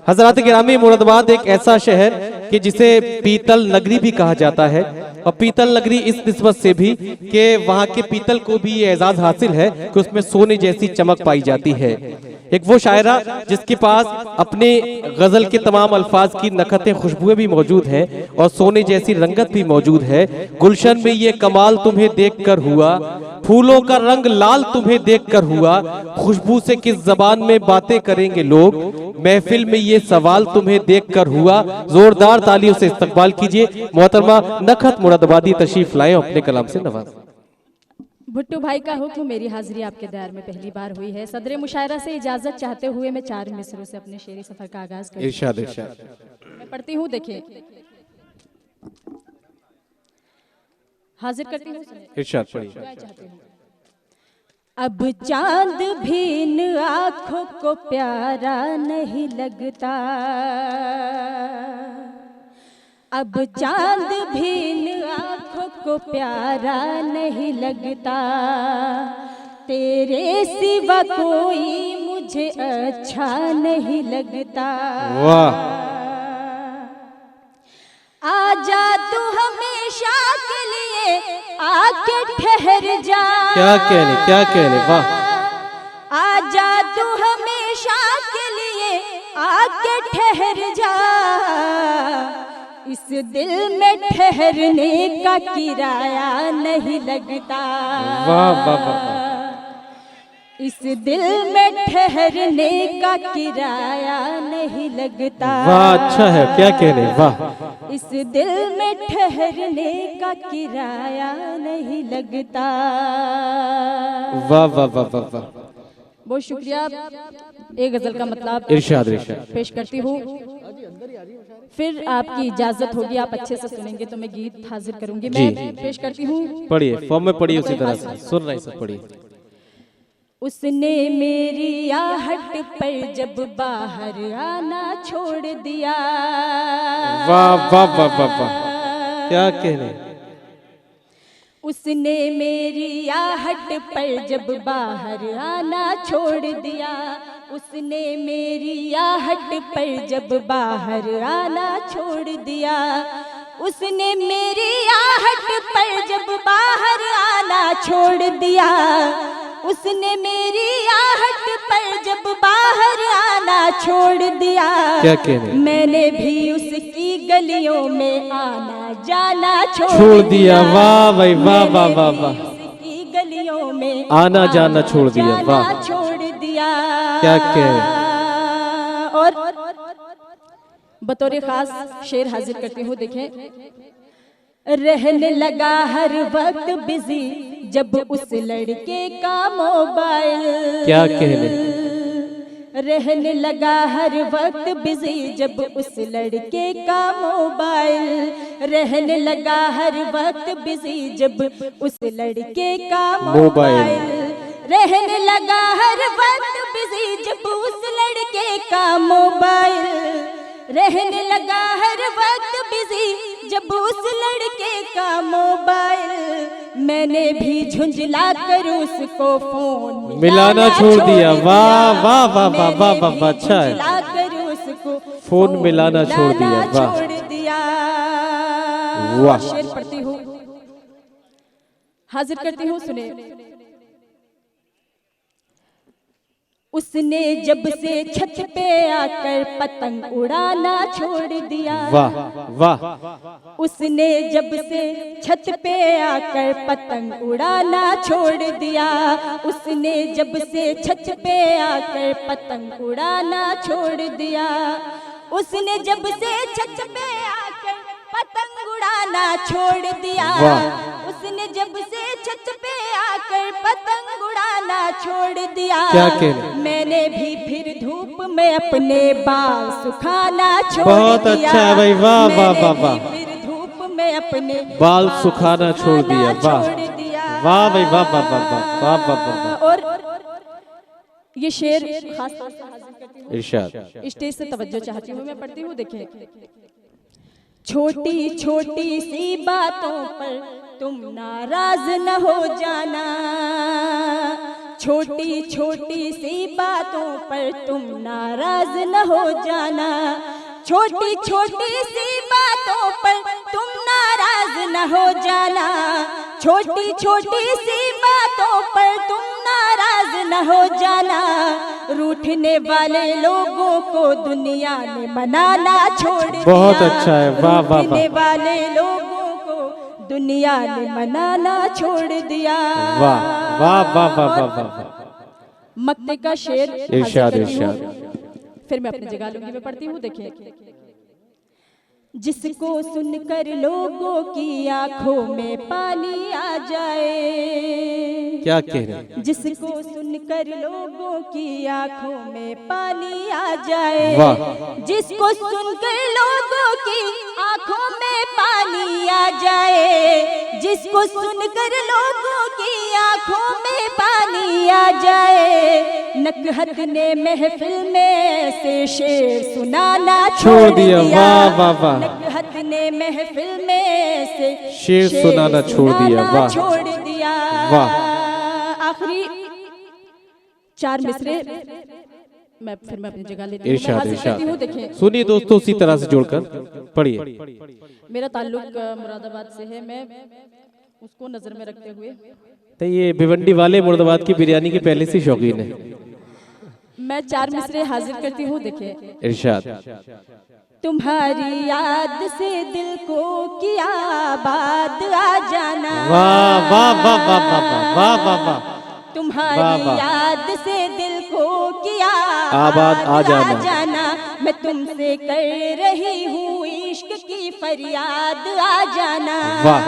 हजरात गिरामी, मुरादाबाद एक ऐसा शहर कि जिसे पीतल नगरी भी कहा जाता है, और पीतल नगरी इस निस्बत से भी कि वहाँ के पीतल को भी ये एजाज हासिल है कि उसमें सोने जैसी चमक पाई जाती है। एक वो शायरा जिसके पास अपने गजल के तमाम अल्फाज की नखतें खुशबुएं भी मौजूद हैं और सोने जैसी रंगत भी मौजूद है। गुलशन में ये कमाल तुम्हें देखकर हुआ, फूलों का रंग लाल तुम्हें देखकर हुआ, खुशबू से किस जबान में बातें करेंगे लोग, महफिल में ये सवाल तुम्हें देखकर हुआ। जोरदार तालियों से इस्तकबाल कीजिए मोहतरमा नखत मुरादाबादी तशरीफ लाए, अपने कलाम से नवाज। भुट्टू भाई का हुक्म, मेरी हाजिरी आपके दरबार में पहली बार हुई है। सदर मुशायरा से इजाजत चाहते हुए मैं 4 मिसरों से अपने शेरी सफर का आगाज करती हूं। इरशाद इरशाद। मैं पढ़ती हूँ, देखिए हाजिर करती हूँ, इरशाद पढ़िए। अब चांद भी इन आँखों को प्यारा नहीं लगता, अब चांद भी इन आँखों को प्यारा नहीं लगता, तेरे सिवा कोई मुझे अच्छा नहीं लगता। वाह। आजा तू हमेशा के लिए आके ठहर जा, क्या कहने, वाह। आजा तू हमेशा के लिए आके ठहर जा, इस दिल में ठहरने का किराया नहीं लगता। वाह वाह वाह। इस दिल में ठहरने का किराया नहीं लगता। वाह, अच्छा है, क्या कहने, वाह। इस दिल में ठहरने का किराया नहीं लगता। वाह वाह वाह वाह वाह। बहुत शुक्रिया। एक गजल का मतलब इरशाद इरशाद पेश करती हूँ, फिर आपकी इजाजत होगी, आप अच्छे से सुनेंगे तो मैं गीत हाजिर करूंगी। मैं पेश करती हूँ, पढ़िए, फॉर्म में पढ़िए, उसी तरह से सुन रहे हैं सब, पढ़िए। उसने मेरी आहट पर जब बाहर आना छोड़ दिया। वाह वाह वाह वाह वाह, क्या कहने। उसने मेरी आहट पर जब बाहर आना छोड़ दिया, उसने मेरी आहट पर जब बाहर आना छोड़ दिया, उसने मेरी आहट पर जब बाहर आना छोड़ दिया, उसने मेरी आहट पर जब बाहर आना छोड़ दिया। क्या कहने। मैंने भी उसकी गलियों में आना जाना छोड़ दिया। वाह भाई, वाह वाह वाह वाह। उसकी गलियों में आना जाना छोड़ दिया, वाह। छोड़ दिया। क्या कहने। और बतौर खास शेर हाजिर करती हूँ, देखें। रहने लगा हर वक्त बिजी जब उस लड़के का मोबाइल। क्या कहने। रहने लगा हर वक्त बिजी जब उस लड़के का मोबाइल, रहने लगा हर वक्त बिजी जब उस लड़के का मोबाइल, रहने लगा हर वक्त बिजी जब उस लड़के का मोबाइल, रहने लगा हर वक्त बिजी जब उस लड़के का मोबाइल। मैंने भी झुंझला कर उसको फोन मिलाना छोड़ दिया। वाह वाह वाह वाह वाह वाह, अच्छा है। कर उसको फोन मिलाना छोड़ दिया, वाह। वाह। शेर पढ़ती हूँ, हाजिर करती हूँ, सुने। उसने जब से छत पे आकर पतंग उड़ाना छोड़ दिया। वाह वाह। उसने जब से छत पे आकर पतंग उड़ाना छोड़ दिया, उसने जब से छत पे आकर पतंग उड़ाना छोड़ दिया, उसने जब से छत पे आकर पतंग उड़ाना छोड़ दिया, उसने जब से छत पे आकर पतंग उड़ाना छोड़ दिया। क्या कहने। मैंने भी फिर धूप में अपने बाल सुखाना छोड़ दिया। बहुत अच्छा है भाई, वाह वाह वाह वाह। फिर धूप में अपने बाल सुखाना छोड़ दिया, वाह वाह भाई, वाह वाह वाह वाह वाह वाह वाह। और ये शेर खास तौर से हाजिर करती हूँ, इरशाद। स्टेज से तवज्जो चाहती हूँ, मैं पढ़ती हूँ, देखें। छोटी छोटी सी बातों पर तुम नाराज न हो जाना, छोटी छोटी सी बातों पर तुम नाराज न हो जाना, छोटी छोटी सी बातों पर तुम नाराज न हो जाना, छोटी छोटी सी बातों पर तुम नाराज न हो जाना। रूठने वाले लोगों को दुनिया ने मनाना छोड़ दिया, बहुत अच्छा है, वाह वाह रूठने वाले लोगों को दुनिया ने मनाना छोड़ दिया। वाह वाह वाह वाह वाह वाह। मक्ते का शेर इरशाद हाजिर करती हूँ। इरशाद। फिर मैं अपनी जगह लूंगी, मैं पढ़ती हूँ। देखिए, जिसको सुनकर लोगों की आंखों में पानी आ जाए, क्या कह रहे हैं? जिसको सुनकर लोगों की आंखों में पानी आ जाए, वाह। जिसको सुनकर लोगों की आंखों में पानी आ जाए, जिसको सुनकर लोगों की आंखों में पानी आ जाए, नकहत ने महफिल में से शेर सुनाना छोड़ दिया। वाह वाह वाह। नकहत ने महफिल में से शेर सुनाना छोड़ दिया, वाह छोड़ दिया। वाह। आखिरी 4 मिसरे मैं अपनी जगह लेती हूँ, मैं इरशाद हासिल करती हूँ। इरशाद। देखिए, सुनिए दोस्तों, उसी तरह से जोड़कर पढ़िए। मेरा ताल्लुक मुरादाबाद से है, मैं उसको नजर में रखते हुए तो ये भिवंडी वाले मुरादाबाद की बिरयानी के पहले से शौकीन है। मैं 4 मिसरे हाजिर करती हूँ। देखिए, इरशाद। तुम्हारी याद से दिल को किया आबाद आ जाना, वाह वाह वाह वाह वाह वाह वाह वाह। तुम्हारी वाह, वाह। याद से दिल को किया आबाद आ जाना। मैं तुमसे कर रही हूँ इश्क की फरियाद आ जाना। वाह।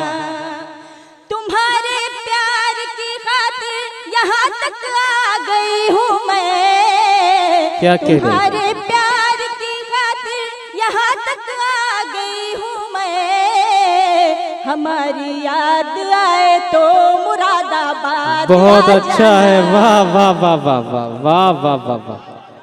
तुम्हारे प्यार की खातिर यहाँ तक आ गई हूँ मैं, क्या कह रहे हैं? तुम्हारे प्यार की खातिर यहाँ तक आ गई हूँ मैं, हमारी याद आए तो मुरादाबाद बहुत आ अच्छा जाना। है, वाह वाह वाह वाह वाह वाह वाह वाह वाह।